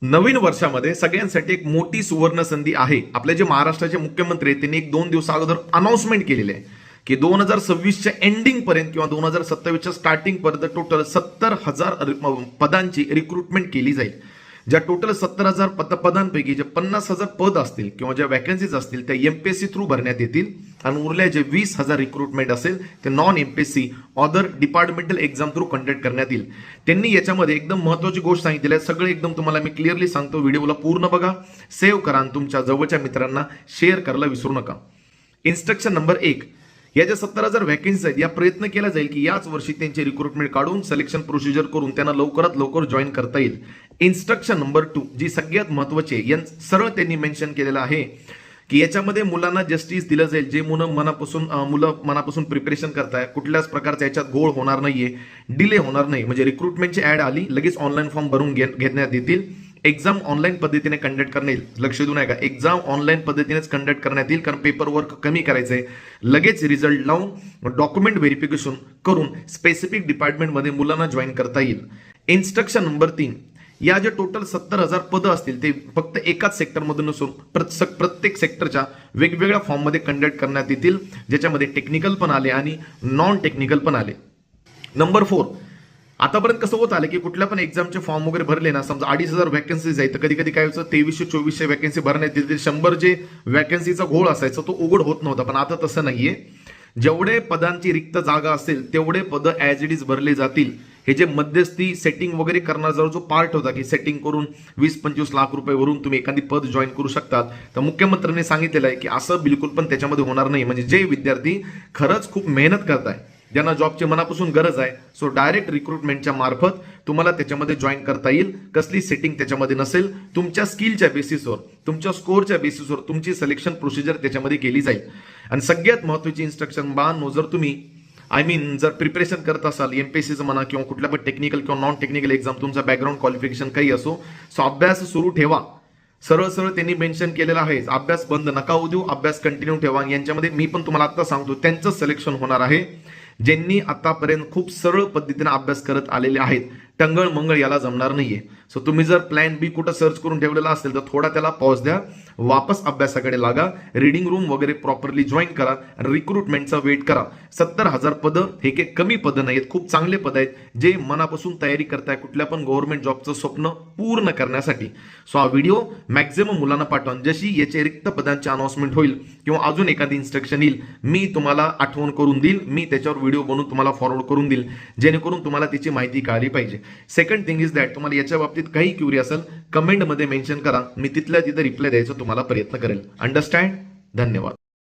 नवीन वर्षामध्ये सगळ्यांसाठी एक मोठी सुवर्ण संधी आहे. आपले जे महाराष्ट्राचे मुख्यमंत्री आहेत त्यांनी एक 2 दिवस अगोदर अनाउन्समेंट केलेली आहे की 2026च्या एंडिंग पर्यंत किंवा 2027च्या स्टार्टिंग पर्यंत टोटल 70,000 पदांची रिक्रुटमेंट केली जाईल. ज्या टोटल 70,000 पदांपैकी जे 50,000 पद असतील किंवा ज्या वॅकन्सीज असतील त्या एमपीएससी थ्रू भरण्यात येतील आणि उरल्या जे 20,000 रिक्रुटमेंट असेल ते non MPSC other departmental exam through conduct करण्यात येईल. त्यांनी याच्यामध्ये एकदम महत्त्वाची गोष्ट सांगितलेली आहे. सगळे एकदम तुम्हाला मी क्लिअरली सांगतो. व्हिडिओला पूर्ण बघा, सेव्ह करा आणि तुमच्या जवळच्या मित्रांना शेअर करायला विसरू नका. इन्स्ट्रक्शन नंबर 1, या ज्या 70,000 वॅकन्सी आहेत या प्रयत्न केला जाईल की याच वर्षी त्यांची रिक्रुटमेंट काढून सिलेक्शन प्रोसिजर करून त्यांना लवकरात लवकर जॉईन करता येईल. इन्स्ट्रक्शन नंबर 2 जी सगळ्यात महत्त्वाची आहे, सरळ त्यांनी मेन्शन केलेलं आहे की याच्यामध्ये मुलांना जस्टिस दिलं जाईल. जे मुलं मनापासून प्रिपरेशन करताय, कुठल्याच प्रकारचा याच्यात घोळ होणार नाहीये, डिले होणार नाही. म्हणजे रिक्रुटमेंटची ऍड आली लगेच ऑनलाईन फॉर्म भरून घेण्यात येतील. एक्झाम ऑनलाईन पद्धतीने कंडक्ट करण्यात येईल. लक्ष देऊ नका, एक्झाम ऑनलाईन पद्धतीनेच कंडक्ट करण्यात येईल कारण पेपर वर्क कमी करायचंय. लगेच रिझल्ट लावून डॉक्युमेंट व्हेरिफिकेशन करून स्पेसिफिक डिपार्टमेंटमध्ये मुलांना जॉईन करता येईल. इन्स्ट्रक्शन नंबर 3, या जे टोटल 70,000 पदं असतील ते फक्त एकाच सेक्टरमधून नसून प्रत्येक सेक्टरच्या वेगवेगळ्या फॉर्ममध्ये कंडक्ट करण्यात येतील, ज्याच्यामध्ये टेक्निकल पण आले आणि नॉन टेक्निकल पण आले. नंबर 4, आतापर्यंत कसं होत आलं की कुठल्या पण एक्झामचे फॉर्म वगैरे भरले ना, समजा 2,500 वॅकन्सीज आहेत तर कधी कधी काय व्हायचं 2300-2400 वॅकन्सी भरण्यात येते. 100 जे वॅकन्सीचा घोळ असायचा तो उघड होत नव्हता. पण आता तसं नाहीये. जेवढे पदांची रिक्त जागा असेल तेवढे पदं ॲज इट इज भरले जातील. हे जे मध्यस्थी सेटिंग वगैरे करण्याचा जो पार्ट होता की सेटिंग करून 20-25 लाख रुपये वरून तुम्ही एखादी पद जॉईन करू शकतात, तर मुख्यमंत्र्यांनी सांगितलेलं आहे की असं बिलकुल पण त्याच्यामध्ये होणार नाही. म्हणजे जे विद्यार्थी खरंच खूप मेहनत करताय, ज्यांना जॉबची मनापासून गरज आहे, सो डायरेक्ट रिक्रुटमेंटच्या मार्फत तुम्हाला त्याच्यामध्ये जॉईन करता येईल. कसली सेटिंग त्याच्यामध्ये नसेल. तुमच्या स्किलच्या बेसिसवर, तुमच्या स्कोअरच्या बेसिसवर तुमची सिलेक्शन प्रोसिजर त्याच्यामध्ये केली जाईल. आणि सगळ्यात महत्त्वाची इन्स्ट्रक्शन जर तुम्ही जर प्रिपरेशन करत असाल एमपीएससीचं म्हणा किंवा कुठल्या पण टेक्निकल किंवा नॉन टेक्निकल एक्झाम, तुमचा बॅकग्राऊंड क्वालिफिकेशन काही असो, सो अभ्यास सुरू ठेवा. सरळ सरळ त्यांनी मेन्शन केलेलं आहे, अभ्यास बंद नका होऊ देऊ, अभ्यास कंटिन्यू ठेवा. यांच्यामध्ये मी पण तुम्हाला आता सांगतो त्यांचं सिलेक्शन होणार आहे ज्यांनी आतापर्यंत खूप सरळ पद्धतीने अभ्यास करत आलेले आहेत. टंगळ मंगळ याला जमणार नाहीये. सो तुम्ही जर प्लॅन बी कुठं सर्च करून ठेवलेला असेल तर थोडा त्याला पॉज द्या, वापस अभ्यासाकडे लागा, रीडिंग रूम वगैरे प्रॉपरली जॉईन करा, रिक्रुटमेंटचा वेट करा. 70,000 पदं हे काही कमी पदं नाहीत, खूप चांगले पद आहेत जे मनापासून तयारी करताय कुठल्या पण गव्हर्नमेंट जॉबचं स्वप्न पूर्ण करण्यासाठी. सो हा व्हिडिओ मॅक्झिमम मुलांना पाठवा. जशी याचे रिक्त पदांची अनाउन्समेंट होईल किंवा अजून एखादी इन्स्ट्रक्शन येईल मी तुम्हाला आठवण करून देईल, मी त्याच्यावर व्हिडिओ बनवून तुम्हाला फॉरवर्ड करून देईल जेणेकरून तुम्हाला त्याची माहिती कळाली पाहिजे. सेकंड थिंग इज दॅट, तुम्हाला याच्या बाबतीत काही क्युरी असेल कमेंटमध्ये मेन्शन करा, मी तिथल्या तिथं रिप्लाय द्यायचा तुम्हाला प्रयत्न करेल. अंडरस्टँड? धन्यवाद.